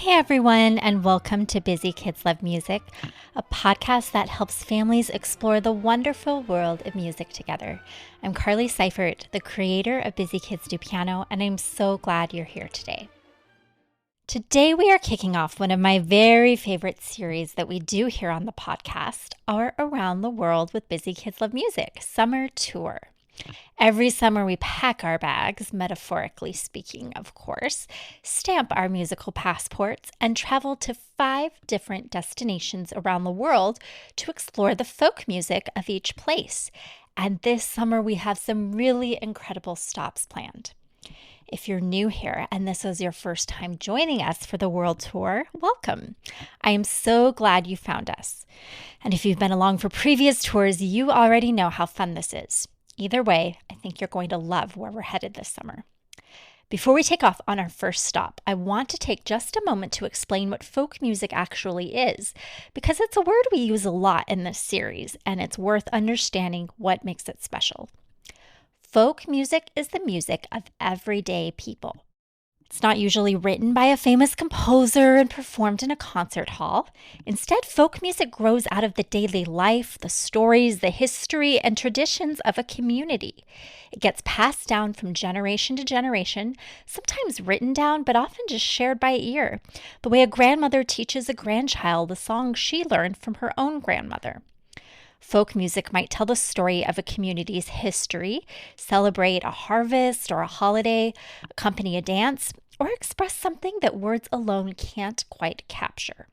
Hey everyone, and welcome to Busy Kids Love Music, a podcast that helps families explore the wonderful world of music together. I'm Carly Seifert, the creator of Busy Kids Do Piano, and I'm so glad you're here today. Today we are kicking off one of my very favorite series that we do here on the podcast, our Around the World with Busy Kids Love Music Summer Tour. Every summer we pack our bags, metaphorically speaking, of course, stamp our musical passports, and travel to 5 different destinations around the world to explore the folk music of each place. And this summer we have some really incredible stops planned. If you're new here and this is your first time joining us for the world tour, welcome. I am so glad you found us. And if you've been along for previous tours, you already know how fun this is. Either way, I think you're going to love where we're headed this summer. Before we take off on our first stop, I want to take just a moment to explain what folk music actually is, because it's a word we use a lot in this series, and it's worth understanding what makes it special. Folk music is the music of everyday people. It's not usually written by a famous composer and performed in a concert hall. Instead, folk music grows out of the daily life, the stories, the history, and traditions of a community. It gets passed down from generation to generation, sometimes written down, but often just shared by ear, the way a grandmother teaches a grandchild the songs she learned from her own grandmother. Folk music might tell the story of a community's history, celebrate a harvest or a holiday, accompany a dance, or express something that words alone can't quite capture.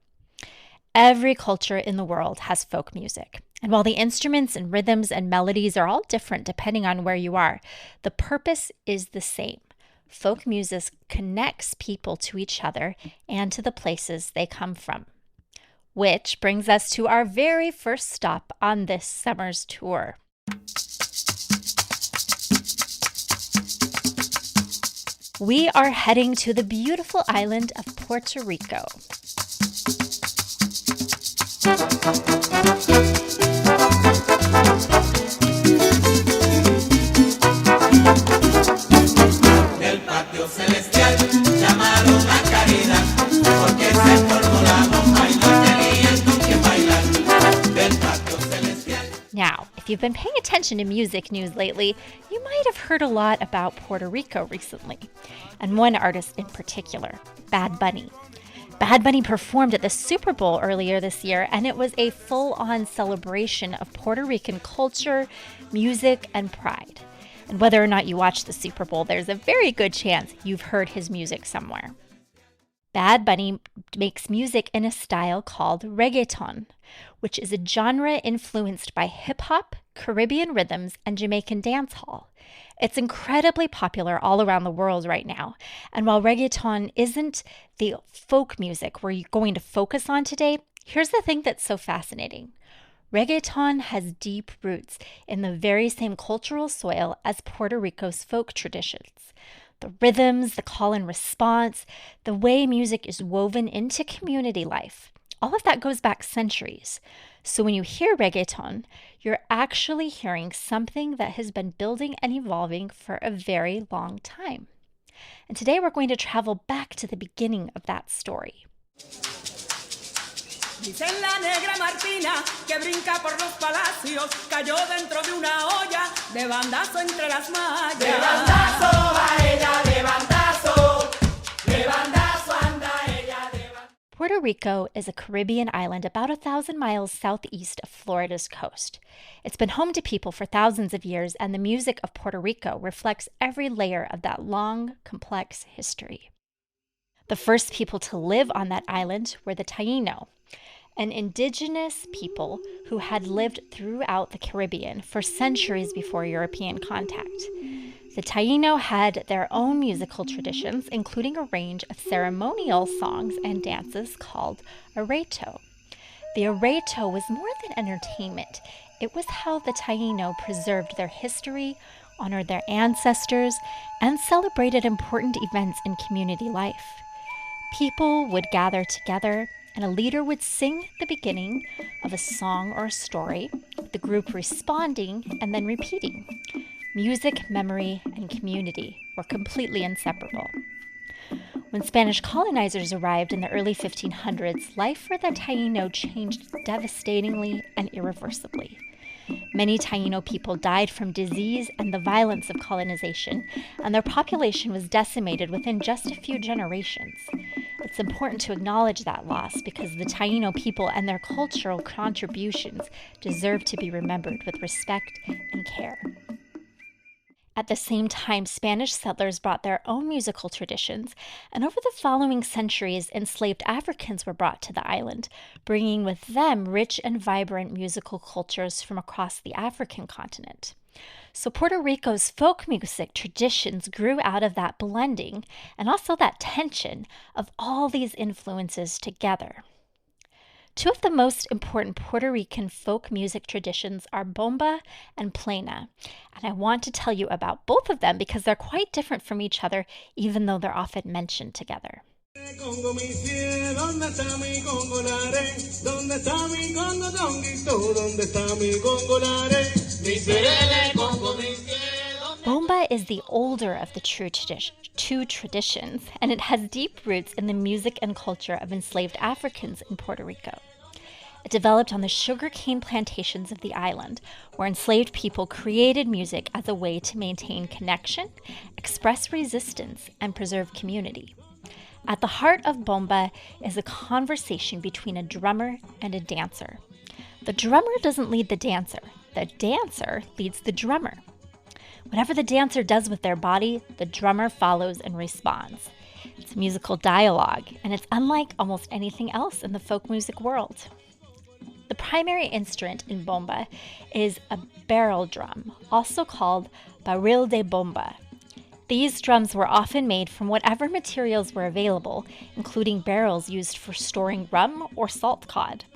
Every culture in the world has folk music, and while the instruments and rhythms and melodies are all different depending on where you are, the purpose is the same. Folk music connects people to each other and to the places they come from. Which brings us to our very first stop on this summer's tour. We are heading to the beautiful island of Puerto Rico. Del patio celestial llamaron a caridad porque se formó la bomba y no tenían con quién bailar. Del patio celestial. Now, if you've been paying attention to music news lately, you might have heard a lot about Puerto Rico recently, and one artist in particular, Bad Bunny. Bad Bunny performed at the Super Bowl earlier this year, and it was a full-on celebration of Puerto Rican culture, music, and pride. And whether or not you watch the Super Bowl, there's a very good chance you've heard his music somewhere. Bad Bunny makes music in a style called reggaeton, which is a genre influenced by hip-hop, Caribbean rhythms, and Jamaican dancehall. It's incredibly popular all around the world right now, and while reggaeton isn't the folk music we're going to focus on today, here's the thing that's so fascinating. Reggaeton has deep roots in the very same cultural soil as Puerto Rico's folk traditions. The rhythms, the call and response, the way music is woven into community life, all of that goes back centuries. So when you hear reggaeton, you're actually hearing something that has been building and evolving for a very long time. And today we're going to travel back to the beginning of that story. Dicen la negra Martina que brinca por los palacios, cayó dentro de una olla, de bandazo entre las mallas. De bandazo va ella, de bandazo, de bandazo anda ella, de bandazo. Puerto Rico is a Caribbean island about 1,000 miles southeast of Florida's coast. It's been home to people for thousands of years, and the music of Puerto Rico reflects every layer of that long, complex history. The first people to live on that island were the Taíno, an indigenous people who had lived throughout the Caribbean for centuries before European contact. The Taíno had their own musical traditions, including a range of ceremonial songs and dances called arreto. The arreto was more than entertainment. It was how the Taíno preserved their history, honored their ancestors, and celebrated important events in community life. People would gather together, and a leader would sing the beginning of a song or a story, with the group responding and then repeating. Music, memory, and community were completely inseparable. When Spanish colonizers arrived in the early 1500s, life for the Taíno changed devastatingly and irreversibly. Many Taíno people died from disease and the violence of colonization, and their population was decimated within just a few generations. It's important to acknowledge that loss because the Taíno people and their cultural contributions deserve to be remembered with respect and care. At the same time, Spanish settlers brought their own musical traditions, and over the following centuries, enslaved Africans were brought to the island, bringing with them rich and vibrant musical cultures from across the African continent. So Puerto Rico's folk music traditions grew out of that blending and also that tension of all these influences together. Two of the most important Puerto Rican folk music traditions are bomba and plena, and I want to tell you about both of them because they're quite different from each other, even though they're often mentioned together. Bomba is the older of the two traditions, and it has deep roots in the music and culture of enslaved Africans in Puerto Rico. It developed on the sugarcane plantations of the island, where enslaved people created music as a way to maintain connection, express resistance, and preserve community. At the heart of bomba is a conversation between a drummer and a dancer. The drummer doesn't lead the dancer leads the drummer. Whatever the dancer does with their body, the drummer follows and responds. It's musical dialogue, and it's unlike almost anything else in the folk music world. The primary instrument in bomba is a barrel drum, also called barril de bomba. These drums were often made from whatever materials were available, including barrels used for storing rum or salt cod.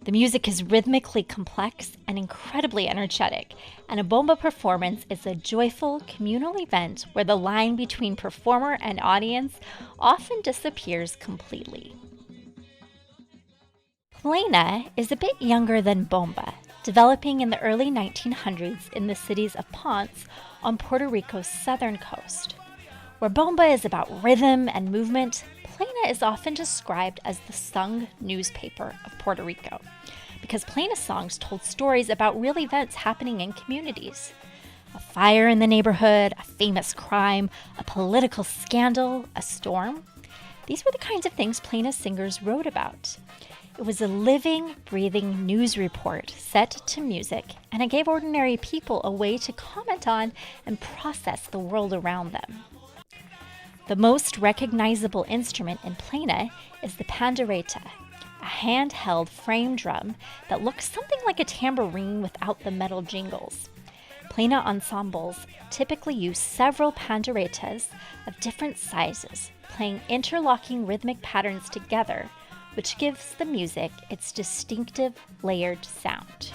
The music is rhythmically complex and incredibly energetic, and a bomba performance is a joyful, communal event where the line between performer and audience often disappears completely. Plena is a bit younger than bomba, developing in the early 1900s in the cities of Ponce on Puerto Rico's southern coast. Where bomba is about rhythm and movement, plena is often described as the sung newspaper of Puerto Rico, because plena songs told stories about real events happening in communities. A fire in the neighborhood, a famous crime, a political scandal, a storm. These were the kinds of things plena singers wrote about. It was a living, breathing news report set to music, and it gave ordinary people a way to comment on and process the world around them. The most recognizable instrument in plena is the pandereta, a handheld frame drum that looks something like a tambourine without the metal jingles. Plena ensembles typically use several panderetas of different sizes, playing interlocking rhythmic patterns together, which gives the music its distinctive layered sound.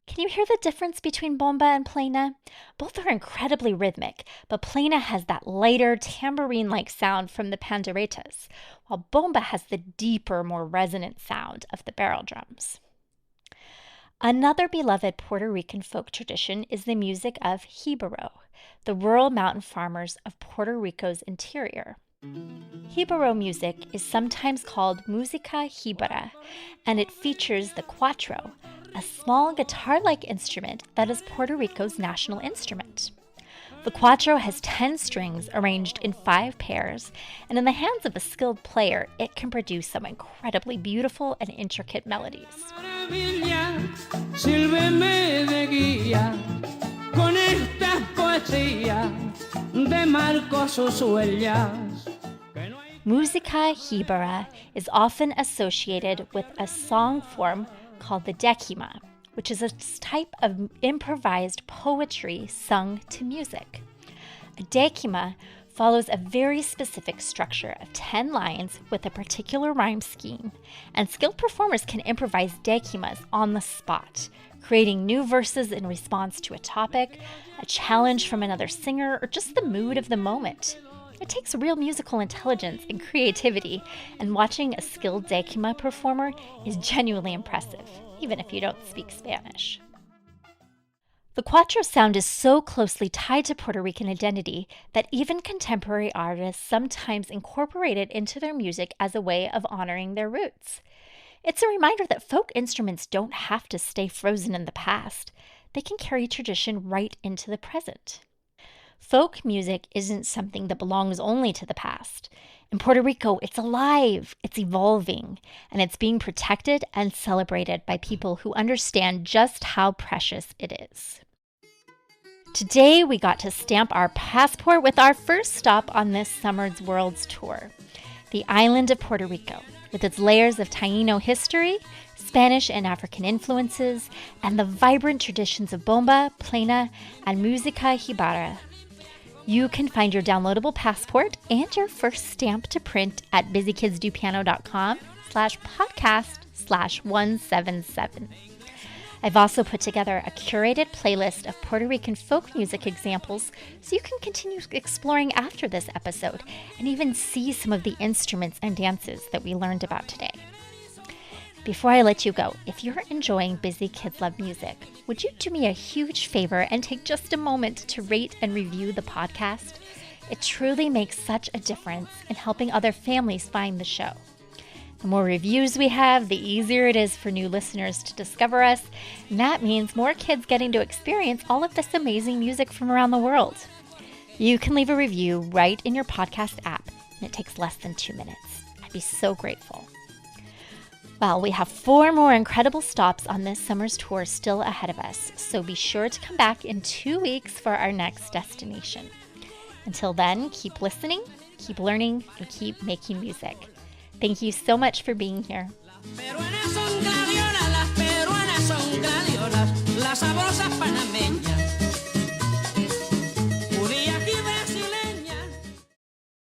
Can you hear the difference between bomba and plena? Both are incredibly rhythmic, but plena has that lighter, tambourine-like sound from the panderetas, while bomba has the deeper, more resonant sound of the barrel drums. Another beloved Puerto Rican folk tradition is the music of jíbara, the rural mountain farmers of Puerto Rico's interior. Jíbara music is sometimes called música jíbara, and it features the cuatro, a small guitar-like instrument that is Puerto Rico's national instrument. The cuatro has 10 strings arranged in 5 pairs, and in the hands of a skilled player, it can produce some incredibly beautiful and intricate melodies. Música jíbara is often associated with a song form called the décima, which is a type of improvised poetry sung to music. A décima follows a very specific structure of 10 lines with a particular rhyme scheme, and skilled performers can improvise décimas on the spot, creating new verses in response to a topic, a challenge from another singer, or just the mood of the moment. It takes real musical intelligence and creativity, and watching a skilled dechima performer is genuinely impressive, even if you don't speak Spanish. The cuatro sound is so closely tied to Puerto Rican identity that even contemporary artists sometimes incorporate it into their music as a way of honoring their roots. It's a reminder that folk instruments don't have to stay frozen in the past. They can carry tradition right into the present. Folk music isn't something that belongs only to the past. In Puerto Rico, it's alive, it's evolving, and it's being protected and celebrated by people who understand just how precious it is. Today, we got to stamp our passport with our first stop on this summer's World's Tour, the island of Puerto Rico, with its layers of Taíno history, Spanish and African influences, and the vibrant traditions of bomba, plena, and música jíbara. You can find your downloadable passport and your first stamp to print at busykidsdupiano.com/podcast/177. I've also put together a curated playlist of Puerto Rican folk music examples so you can continue exploring after this episode and even see some of the instruments and dances that we learned about today. Before I let you go, if you're enjoying Busy Kids Love Music, would you do me a huge favor and take just a moment to rate and review the podcast? It truly makes such a difference in helping other families find the show. The more reviews we have, the easier it is for new listeners to discover us, and that means more kids getting to experience all of this amazing music from around the world. You can leave a review right in your podcast app, and it takes less than 2 minutes. I'd be so grateful. Well, we have 4 more incredible stops on this summer's tour still ahead of us, so be sure to come back in 2 weeks for our next destination. Until then, keep listening, keep learning, and keep making music. Thank you so much for being here.